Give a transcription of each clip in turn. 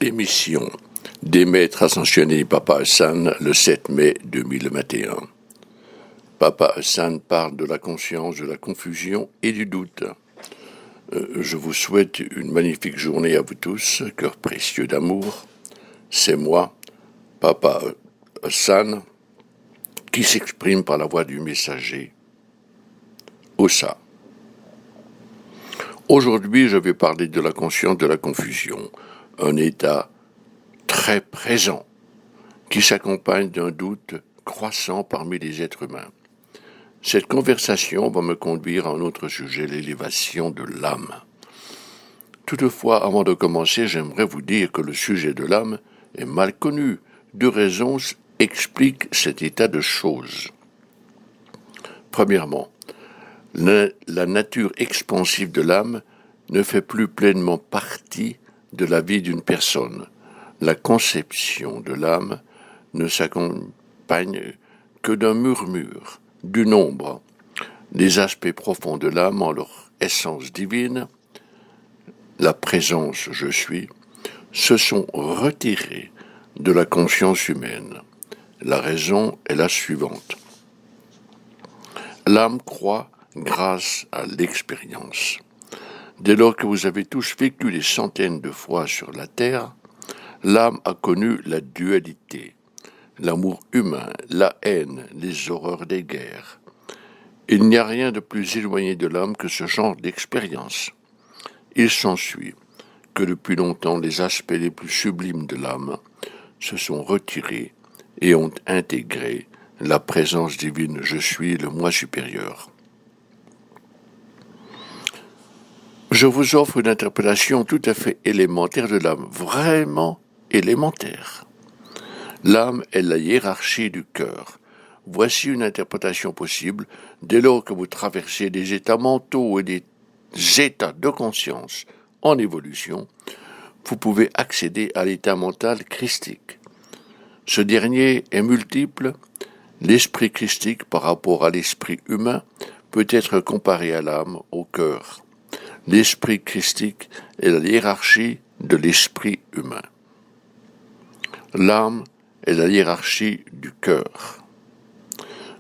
Émission des maîtres ascensionnés Papa Hassan le 7 mai 2021. Papa Hassan parle de la conscience, de la confusion et du doute. Je vous souhaite une magnifique journée à vous tous, cœur précieux d'amour. C'est moi, Papa Hassan, qui s'exprime par la voix du messager Ossa. Aujourd'hui, je vais parler de la conscience de la confusion, un état très présent qui s'accompagne d'un doute croissant parmi les êtres humains. Cette conversation va me conduire à un autre sujet, l'élévation de l'âme. Toutefois, avant de commencer, j'aimerais vous dire que le sujet de l'âme est mal connu. Deux raisons expliquent cet état de choses. Premièrement, la nature expansive de l'âme ne fait plus pleinement partie de la vie d'une personne. La conception de l'âme ne s'accompagne que d'un murmure, d'une ombre. Les aspects profonds de l'âme en leur essence divine, la présence je suis, se sont retirés de la conscience humaine. La raison est la suivante. L'âme croît grâce à l'expérience. Dès lors que vous avez tous vécu des centaines de fois sur la terre, l'âme a connu la dualité, l'amour humain, la haine, les horreurs des guerres. Il n'y a rien de plus éloigné de l'âme que ce genre d'expérience. Il s'ensuit que depuis longtemps les aspects les plus sublimes de l'âme se sont retirés et ont intégré la présence divine « Je suis le moi supérieur ». Je vous offre une interprétation tout à fait élémentaire de l'âme, vraiment élémentaire. L'âme est la hiérarchie du cœur. Voici une interprétation possible dès lors que vous traversez des états mentaux et des états de conscience en évolution. Vous pouvez accéder à l'état mental christique. Ce dernier est multiple. L'esprit christique par rapport à l'esprit humain peut être comparé à l'âme, au cœur. L'esprit christique est la hiérarchie de l'esprit humain. L'âme est la hiérarchie du cœur.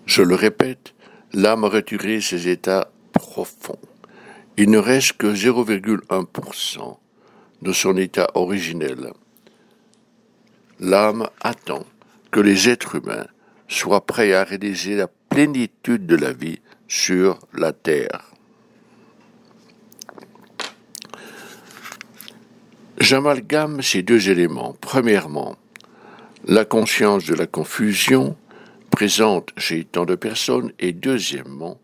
Je le répète, l'âme a retiré ses états profonds. Il ne reste que 0,1% de son état originel. L'âme attend que les êtres humains soient prêts à réaliser la plénitude de la vie sur la terre. J'amalgame ces deux éléments. Premièrement, la conscience de la confusion présente chez tant de personnes et deuxièmement,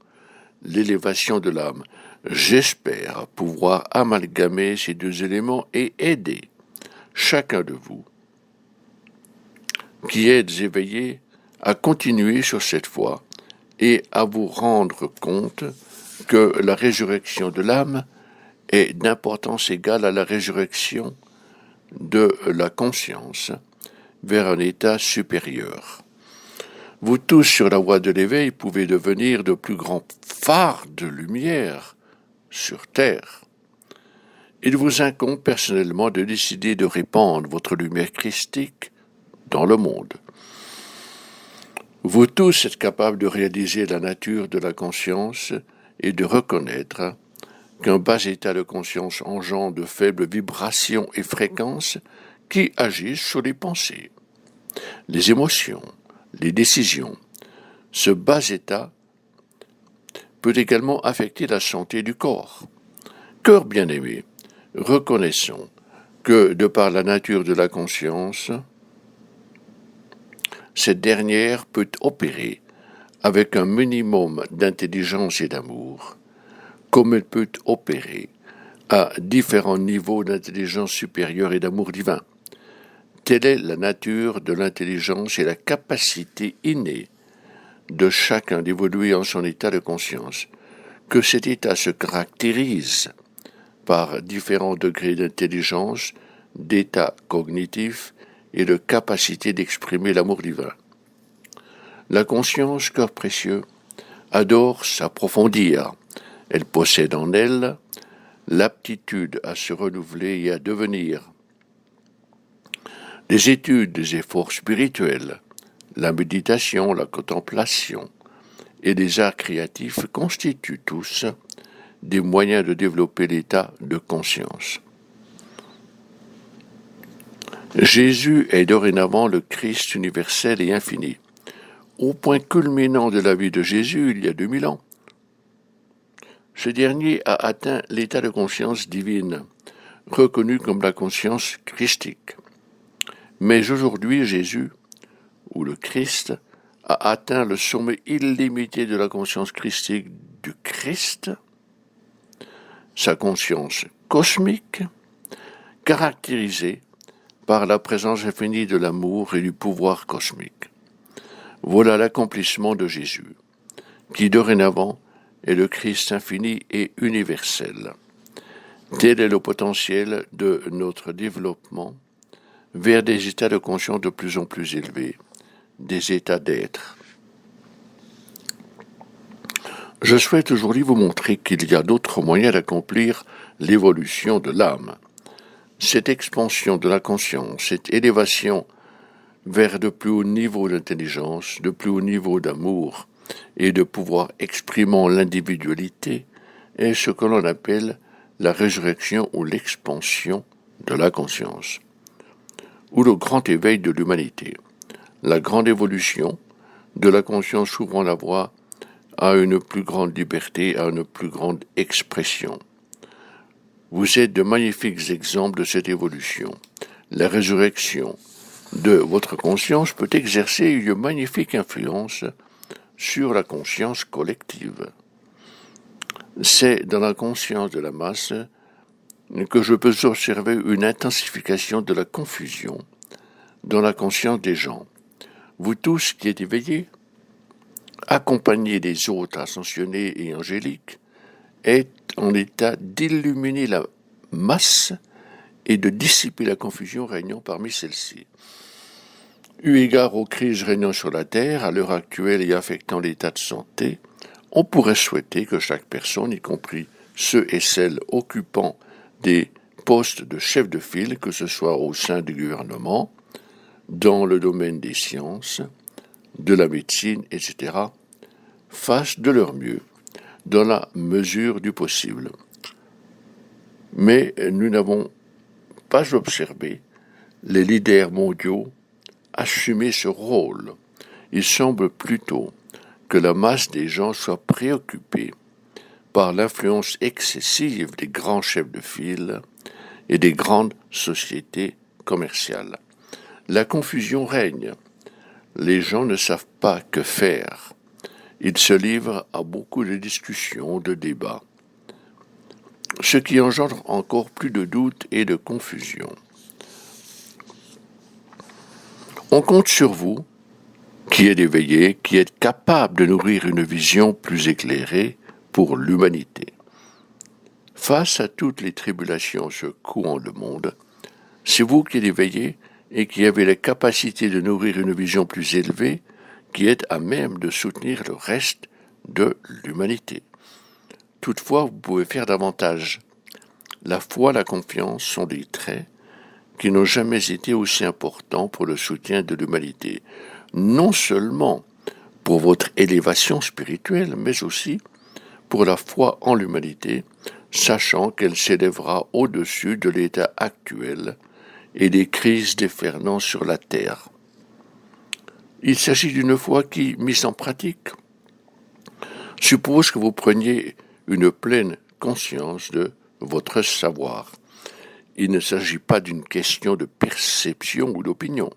l'élévation de l'âme. J'espère pouvoir amalgamer ces deux éléments et aider chacun de vous qui êtes éveillés à continuer sur cette voie et à vous rendre compte que la résurrection de l'âme est d'importance égale à la résurrection de la conscience vers un état supérieur. Vous tous sur la voie de l'éveil pouvez devenir de plus grands phares de lumière sur terre. Il vous incombe personnellement de décider de répandre votre lumière christique dans le monde. Vous tous êtes capables de réaliser la nature de la conscience et de reconnaître qu'un bas état de conscience engendre de faibles vibrations et fréquences qui agissent sur les pensées, les émotions, les décisions. Ce bas état peut également affecter la santé du corps. Cœur bien-aimé, reconnaissons que, de par la nature de la conscience, cette dernière peut opérer avec un minimum d'intelligence et d'amour, comme elle peut opérer à différents niveaux d'intelligence supérieure et d'amour divin. Telle est la nature de l'intelligence et la capacité innée de chacun d'évoluer en son état de conscience. Que cet état se caractérise par différents degrés d'intelligence, d'état cognitif et de capacité d'exprimer l'amour divin. La conscience, cœur précieux, adore s'approfondir. Elle possède en elle l'aptitude à se renouveler et à devenir Les études, des efforts spirituels, la méditation, la contemplation et les arts créatifs constituent tous des moyens de développer l'état de conscience. Jésus est dorénavant le Christ universel et infini. Au point culminant de la vie de Jésus, il y a 2000 ans, ce dernier a atteint l'état de conscience divine, reconnu comme la conscience christique. Mais aujourd'hui, Jésus, ou le Christ, a atteint le sommet illimité de la conscience christique du Christ, sa conscience cosmique, caractérisée par la présence infinie de l'amour et du pouvoir cosmique. Voilà l'accomplissement de Jésus, qui dorénavant est le Christ infini et universel. Tel est le potentiel de notre développement vers des états de conscience de plus en plus élevés, des états d'être. Je souhaite aujourd'hui vous montrer qu'il y a d'autres moyens d'accomplir l'évolution de l'âme. Cette expansion de la conscience, cette élévation vers de plus hauts niveaux d'intelligence, de plus hauts niveaux d'amour et de pouvoir exprimant l'individualité est ce que l'on appelle la résurrection ou l'expansion de la conscience, ou le grand éveil de l'humanité, la grande évolution de la conscience ouvrant la voie à une plus grande liberté, à une plus grande expression. Vous êtes de magnifiques exemples de cette évolution. La résurrection de votre conscience peut exercer une magnifique influence sur la conscience collective. C'est dans la conscience de la masse que je peux observer une intensification de la confusion dans la conscience des gens. Vous tous qui êtes éveillés, accompagnés des autres ascensionnés et angéliques, êtes en état d'illuminer la masse et de dissiper la confusion régnant parmi celles-ci. Eu égard aux crises régnant sur la Terre, à l'heure actuelle et affectant l'état de santé, on pourrait souhaiter que chaque personne, y compris ceux et celles occupant des postes de chef de file, que ce soit au sein du gouvernement, dans le domaine des sciences, de la médecine, etc., fassent de leur mieux, dans la mesure du possible. Mais nous n'avons pas observé les leaders mondiaux assumer ce rôle. Il semble plutôt que la masse des gens soit préoccupée par l'influence excessive des grands chefs de file et des grandes sociétés commerciales. La confusion règne. Les gens ne savent pas que faire. Ils se livrent à beaucoup de discussions, de débats, ce qui engendre encore plus de doutes et de confusion. On compte sur vous, qui êtes éveillés, qui êtes capables de nourrir une vision plus éclairée pour l'humanité. Face à toutes les tribulations secouant le monde, c'est vous qui êtes éveillés et qui avez la capacité de nourrir une vision plus élevée, qui êtes à même de soutenir le reste de l'humanité. Toutefois, vous pouvez faire davantage. La foi, la confiance sont des traits qui n'ont jamais été aussi importants pour le soutien de l'humanité, non seulement pour votre élévation spirituelle, mais aussi pour la foi en l'humanité, sachant qu'elle s'élèvera au-dessus de l'état actuel et des crises déferlant sur la terre. Il s'agit d'une foi qui, mise en pratique, suppose que vous preniez une pleine conscience de votre savoir. Il ne s'agit pas d'une question de perception ou d'opinion.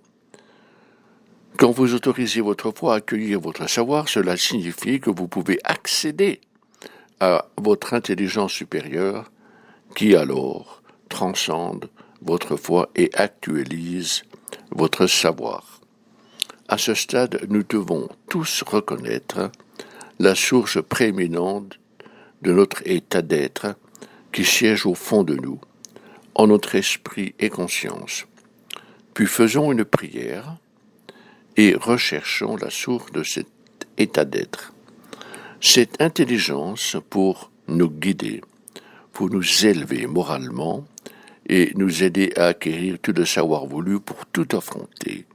Quand vous autorisez votre foi à accueillir votre savoir, cela signifie que vous pouvez accéder à votre intelligence supérieure qui alors transcende votre foi et actualise votre savoir. À ce stade, nous devons tous reconnaître la source prééminente de notre état d'être qui siège au fond de nous, en notre esprit et conscience. Puis faisons une prière et recherchons la source de cet état d'être. Cette intelligence pour nous guider, pour nous élever moralement et nous aider à acquérir tout le savoir voulu pour tout affronter,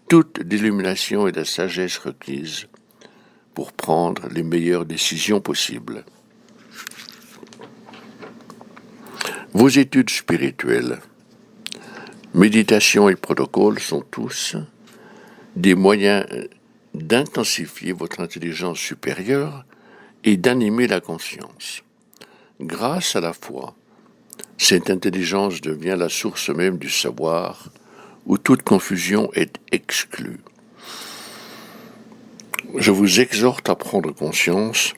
toute l'illumination et la sagesse requises pour prendre les meilleures décisions possibles. Vos études spirituelles, méditation et protocole sont tous des moyens d'intensifier votre intelligence supérieure et d'animer la conscience. Grâce à la foi, cette intelligence devient la source même du savoir, où toute confusion est exclue. Je vous exhorte à prendre conscience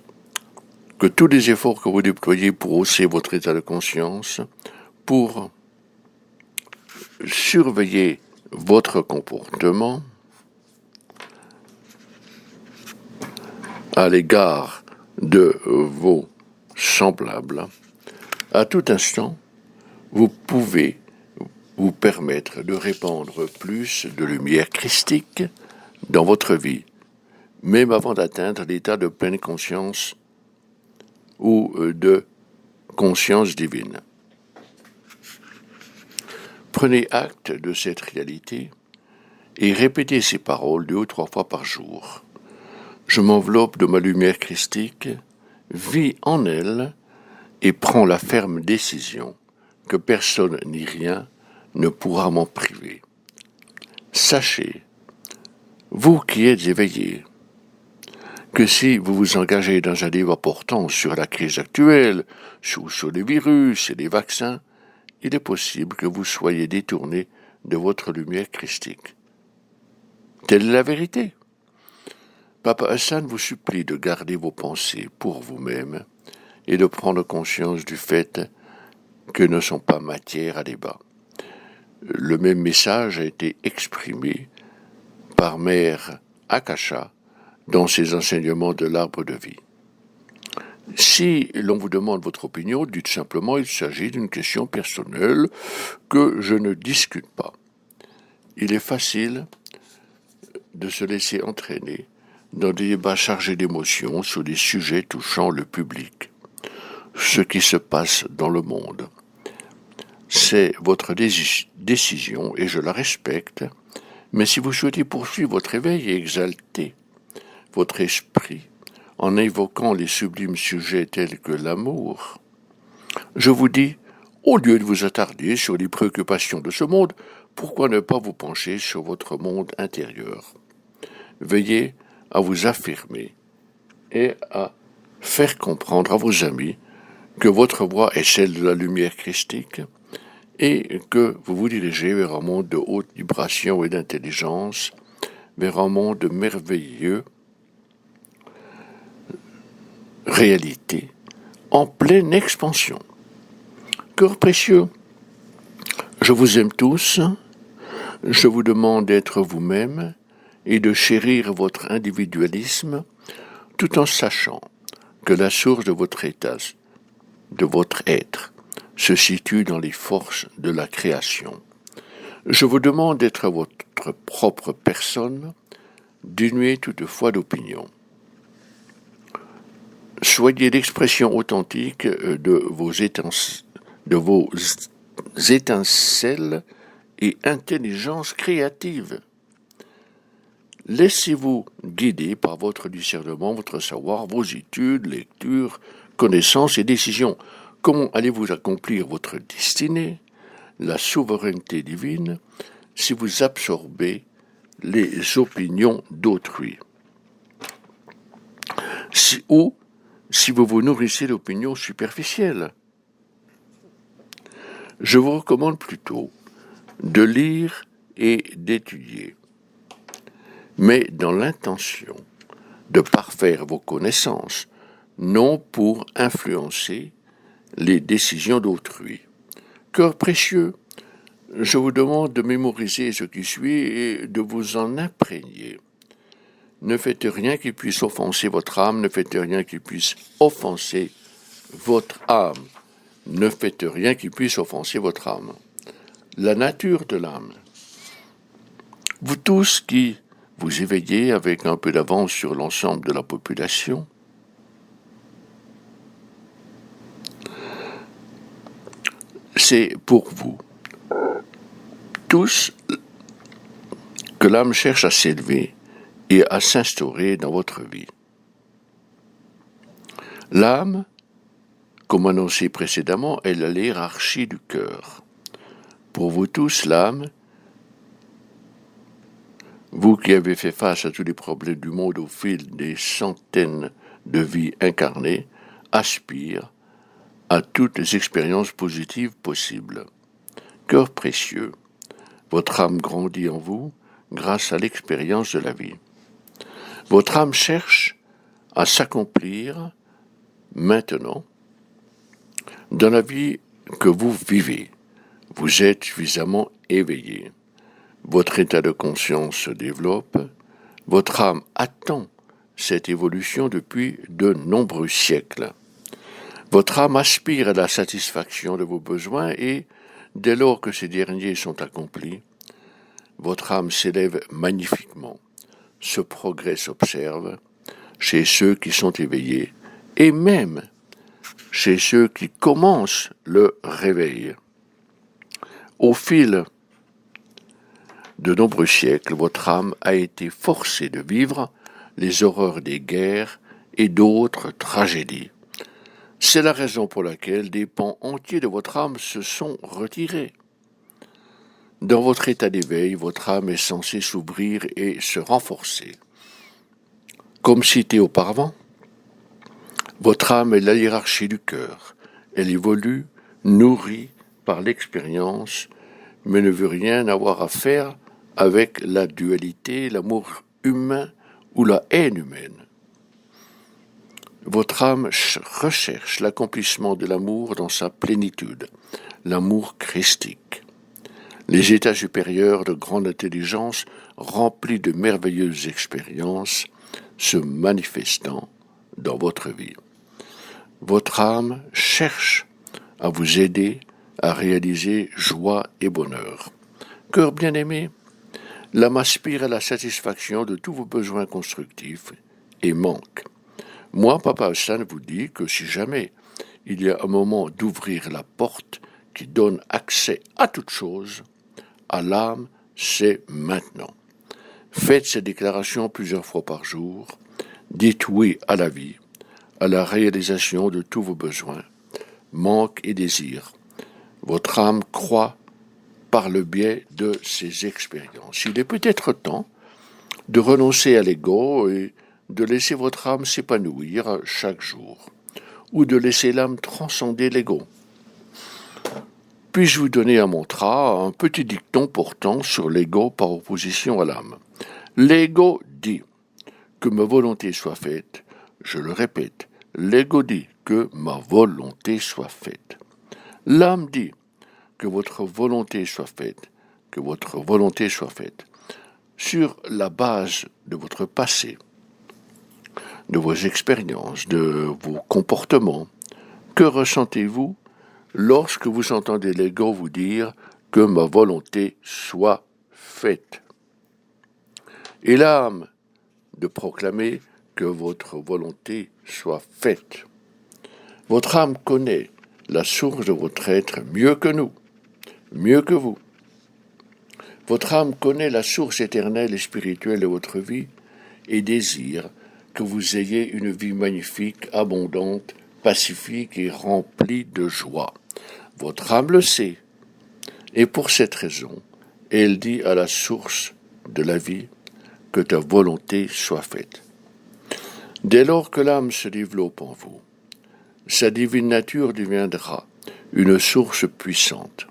que tous les efforts que vous déployez pour hausser votre état de conscience, pour surveiller votre comportement à l'égard de vos semblables, à tout instant, vous pouvez vous permettre de répandre plus de lumière christique dans votre vie, même avant d'atteindre l'état de pleine conscience ou de conscience divine. Prenez acte de cette réalité et répétez ces paroles 2 ou 3 fois par jour. Je m'enveloppe de ma lumière christique, vis en elle et prends la ferme décision que personne ni rien ne pourra m'en priver. Sachez, vous qui êtes éveillés, que si vous vous engagez dans un livre portant sur la crise actuelle, sur les virus et les vaccins, il est possible que vous soyez détourné de votre lumière christique. Telle est la vérité. Papa Hassan vous supplie de garder vos pensées pour vous-même et de prendre conscience du fait que ne sont pas matière à débat. Le même message a été exprimé par Mère Akasha dans ses enseignements de l'arbre de vie. Si l'on vous demande votre opinion, dites simplement il s'agit d'une question personnelle que je ne discute pas. Il est facile de se laisser entraîner dans des débats chargés d'émotions sur des sujets touchant le public. Ce qui se passe dans le monde, c'est votre décision et je la respecte, mais si vous souhaitez poursuivre votre éveil et exalter votre esprit en évoquant les sublimes sujets tels que l'amour, je vous dis, au lieu de vous attarder sur les préoccupations de ce monde, pourquoi ne pas vous pencher sur votre monde intérieur? Veillez à vous affirmer et à faire comprendre à vos amis que votre voie est celle de la lumière christique et que vous vous dirigez vers un monde de haute vibration et d'intelligence, vers un monde merveilleux, réalité, en pleine expansion. Cœur précieux, je vous aime tous, je vous demande d'être vous-même et de chérir votre individualisme tout en sachant que la source de votre état, de votre être, se situe dans les forces de la création. Je vous demande d'être votre propre personne, dénuée toutefois d'opinion. Soyez l'expression authentique de vos étincelles et intelligence créative. Laissez-vous guider par votre discernement, votre savoir, vos études, lectures, connaissances et décisions. Comment allez-vous accomplir votre destinée, la souveraineté divine, si vous absorbez les opinions d'autrui? Si vous vous nourrissez d'opinions superficielles. Je vous recommande plutôt de lire et d'étudier, mais dans l'intention de parfaire vos connaissances, non pour influencer les décisions d'autrui. Cœur précieux, je vous demande de mémoriser ce qui suit et de vous en imprégner. Ne faites rien qui puisse offenser votre âme, ne faites rien qui puisse offenser votre âme. Ne faites rien qui puisse offenser votre âme. La nature de l'âme. Vous tous qui vous éveillez avec un peu d'avance sur l'ensemble de la population, c'est pour vous tous que l'âme cherche à s'élever et à s'instaurer dans votre vie. L'âme, comme annoncé précédemment, est la hiérarchie du cœur. Pour vous tous, l'âme, vous qui avez fait face à tous les problèmes du monde au fil des centaines de vies incarnées, aspire à toutes les expériences positives possibles. Cœur précieux, votre âme grandit en vous grâce à l'expérience de la vie. Votre âme cherche à s'accomplir maintenant dans la vie que vous vivez. Vous êtes suffisamment éveillé. Votre état de conscience se développe. Votre âme attend cette évolution depuis de nombreux siècles. Votre âme aspire à la satisfaction de vos besoins et, dès lors que ces derniers sont accomplis, votre âme s'élève magnifiquement. Ce progrès s'observe chez ceux qui sont éveillés et même chez ceux qui commencent le réveil. Au fil de nombreux siècles, votre âme a été forcée de vivre les horreurs des guerres et d'autres tragédies. C'est la raison pour laquelle des pans entiers de votre âme se sont retirés. Dans votre état d'éveil, votre âme est censée s'ouvrir et se renforcer. Comme cité auparavant, votre âme est la hiérarchie du cœur. Elle évolue, nourrie par l'expérience, mais ne veut rien avoir à faire avec la dualité, l'amour humain ou la haine humaine. Votre âme recherche l'accomplissement de l'amour dans sa plénitude, l'amour christique. Les états supérieurs de grande intelligence remplis de merveilleuses expériences se manifestant dans votre vie. Votre âme cherche à vous aider à réaliser joie et bonheur. Cœur bien-aimé, l'âme aspire à la satisfaction de tous vos besoins constructifs et manque. Moi, Papa Hassan vous dit que si jamais il y a un moment d'ouvrir la porte qui donne accès à toute chose, à l'âme, c'est maintenant. Faites ces déclarations plusieurs fois par jour. Dites oui à la vie, à la réalisation de tous vos besoins, manques et désirs. Votre âme croît par le biais de ces expériences. Il est peut-être temps de renoncer à l'ego et de laisser votre âme s'épanouir chaque jour, ou de laisser l'âme transcender l'ego. Puis-je vous donner un mantra, un petit dicton portant sur l'ego par opposition à l'âme. L'ego dit que ma volonté soit faite. Je le répète, l'ego dit que ma volonté soit faite. L'âme dit que votre volonté soit faite, que votre volonté soit faite. Sur la base de votre passé, de vos expériences, de vos comportements, que ressentez-vous lorsque vous entendez l'ego vous dire que ma volonté soit faite? Et l'âme de proclamer que votre volonté soit faite. Votre âme connaît la source de votre être mieux que nous, mieux que vous. Votre âme connaît la source éternelle et spirituelle de votre vie et désire que vous ayez une vie magnifique, abondante, pacifique et remplie de joie. Votre âme le sait, et pour cette raison, elle dit à la source de la vie que ta volonté soit faite. Dès lors que l'âme se développe en vous, sa divine nature deviendra une source puissante.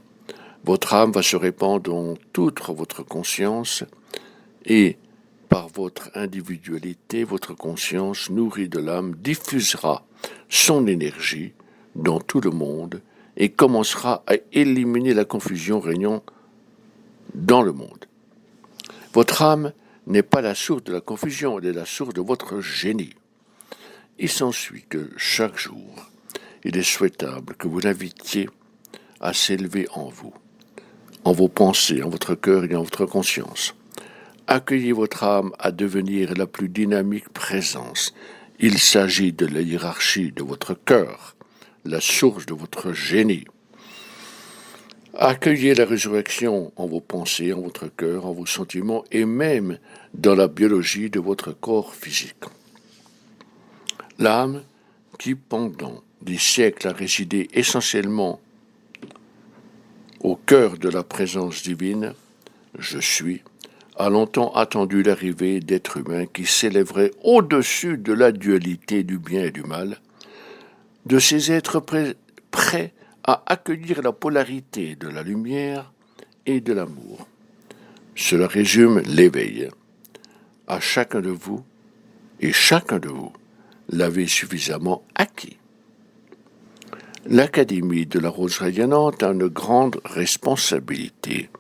Votre âme va se répandre dans toute votre conscience et, par votre individualité, votre conscience nourrie de l'âme diffusera son énergie dans tout le monde et commencera à éliminer la confusion régnant dans le monde. Votre âme n'est pas la source de la confusion, elle est la source de votre génie. Il s'ensuit que chaque jour, il est souhaitable que vous l'invitiez à s'élever en vous, en vos pensées, en votre cœur et en votre conscience. Accueillez votre âme à devenir la plus dynamique présence. Il s'agit de la hiérarchie de votre cœur, la source de votre génie. Accueillez la résurrection en vos pensées, en votre cœur, en vos sentiments et même dans la biologie de votre corps physique. L'âme, qui pendant des siècles a résidé essentiellement au cœur de la présence divine, je suis, a longtemps attendu l'arrivée d'êtres humains qui s'élèveraient au-dessus de la dualité du bien et du mal, de ces êtres prêts à accueillir la polarité de la lumière et de l'amour. Cela résume l'éveil. À chacun de vous, et chacun de vous l'avez suffisamment acquis. L'Académie de la Rose Rayonnante a une grande responsabilité,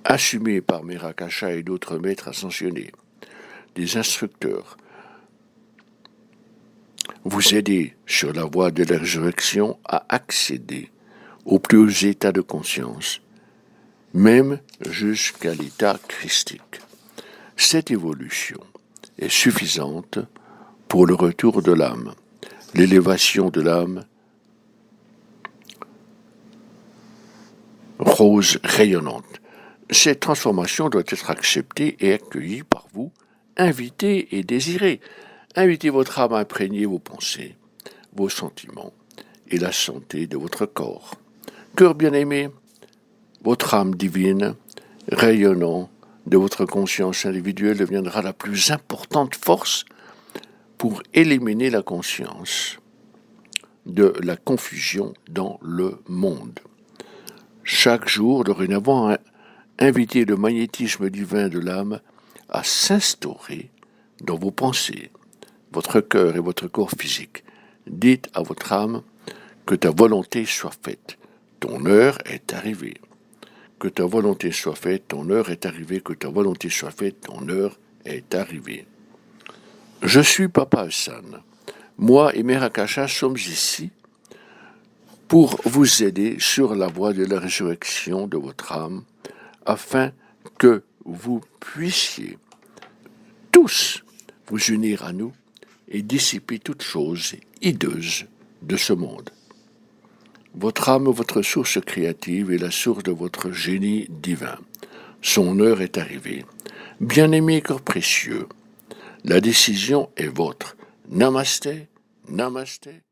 assumée par Merakasha et d'autres maîtres ascensionnés, des instructeurs. Vous aider sur la voie de la résurrection à accéder aux plus hauts états de conscience, même jusqu'à l'état christique. Cette évolution est suffisante pour le retour de l'âme, l'élévation de l'âme rose rayonnante. Cette transformation doit être acceptée et accueillie par vous, invitée et désirée. Invitez votre âme à imprégner vos pensées, vos sentiments et la santé de votre corps. Cœur bien-aimé, votre âme divine, rayonnant de votre conscience individuelle, deviendra la plus importante force pour éliminer la conscience de la confusion dans le monde. Chaque jour, dorénavant, invitez le magnétisme divin de l'âme à s'instaurer dans vos pensées, votre cœur et votre corps physique. Dites à votre âme que ta volonté soit faite. Ton heure est arrivée. Que ta volonté soit faite, ton heure est arrivée. Que ta volonté soit faite, ton heure est arrivée. Je suis Papa Hassan. Moi et Merakasha sommes ici pour vous aider sur la voie de la résurrection de votre âme, afin que vous puissiez tous vous unir à nous et dissiper toutes choses hideuses de ce monde. Votre âme, votre source créative est la source de votre génie divin. Son heure est arrivée. Bien-aimé corps précieux, la décision est vôtre. Namasté, namasté.